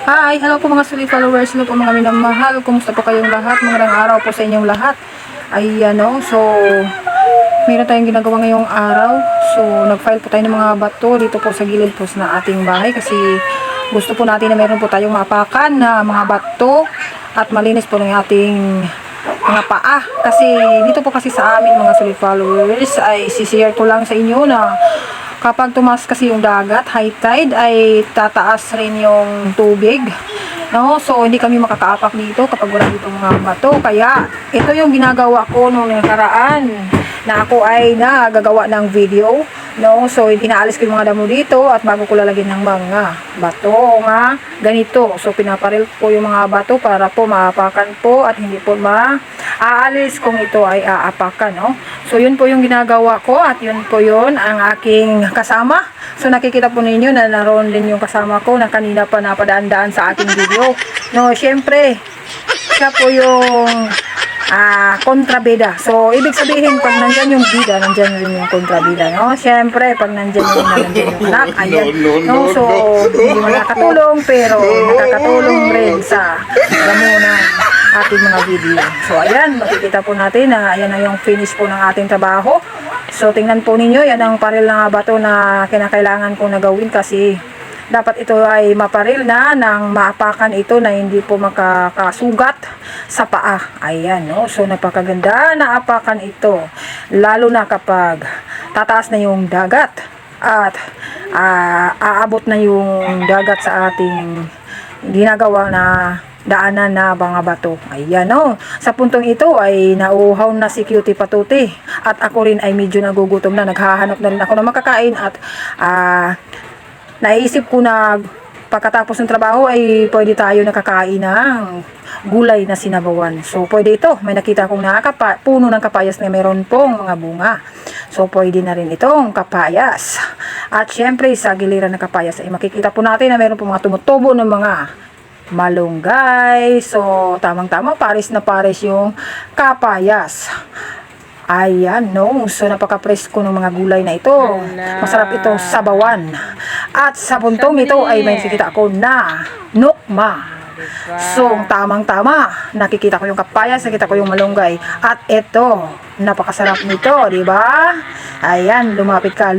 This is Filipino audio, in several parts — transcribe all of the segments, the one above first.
Hi, hello po mga solid followers, hello po mga minamahal, kumusta po kayong lahat, magandang araw po sa inyong lahat. Ayan o, so meron tayong ginagawa ngayong araw, so nag-file po tayo ng mga bato dito po sa gilid po na ating bahay kasi gusto po natin na meron po tayong mapakan na mga bato at malinis po ng ating mga paa. Kasi dito po kasi sa amin mga solid followers ay sishare ko lang sa inyo na kapag tumaas kasi yung dagat, high tide, ay tataas rin yung tubig. No? So, hindi kami makakaapak dito kapag wala dito mga bato. Kaya, ito yung ginagawa ko nung nakaraan na ako ay nagagawa ng video. No? So, inaalis ko yung mga damo dito at bago ko lalagyan ng mga bato nga ganito. So, pinaparil ko yung mga bato para po maapakan po at hindi po aalis kung ito ay aapakan. No? So, yun po yung ginagawa ko at yun po yun ang aking kasama. So, nakikita po ninyo na naroon din yung kasama ko na kanina pa napadaan-daan sa ating video. No, syempre, siya po yung kontrabida. So, ibig sabihin, pag nandyan yung bida, nandyan rin yung kontrabida. No? Syempre, pag nandyan yung anak, ayan. No? So, hindi mo nakatulong, pero nakakatulong rin sa damo ng ating mga video. So, ayan, makikita po natin na ayan na yung finish po ng ating trabaho. So, tingnan po ninyo, yan ang paril na bato na kinakailangan kong nagawin kasi dapat ito ay maparil na nang maapakan ito na hindi po makakasugat sa paa. Ayan, no? So, napakaganda na apakan ito. Lalo na kapag tataas na yung dagat at aabot na yung dagat sa ating ginagawa na daanan na mga bato. Ayan o. Sa puntong ito ay nauuhaw na si Cutie Patuti. At ako rin ay medyo nagugutom na. Naghahanap na rin ako ng makakain at naisip ko na pagkatapos ng trabaho ay pwede tayo nakakain ng gulay na sinabawan. So pwede ito. May nakita akong puno ng kapayas na mayroon pong mga bunga. So pwede na rin itong kapayas. At syempre sa giliran ng kapayas ay makikita po natin na mayroon pong mga tumutubo ng mga malunggay. So, tamang-tama, pares na pares yung kapayas. Ayan, no? So, napaka-presko ng mga gulay na ito. Masarap ito sabawan. At sa puntong ito ay may nakikita ako na nukma. So, tamang-tama, nakikita ko yung kapayas, nakikita ko yung malunggay. At ito, napakasarap nito, di ba? Ayan, lumapit ka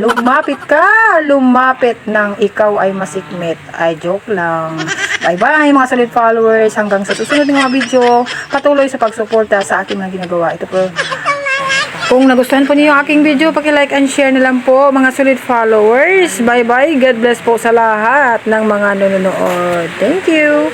nang ikaw ay masikmit. Ay, joke lang. Bye-bye mga solid followers. Hanggang sa susunod ng mga video, patuloy sa pagsuporta sa aking mga ginagawa. Ito po. Kung nagustuhan po niyo yung aking video, paki-like and share na lang po mga solid followers. Bye-bye. God bless po sa lahat ng mga nanonood. Thank you.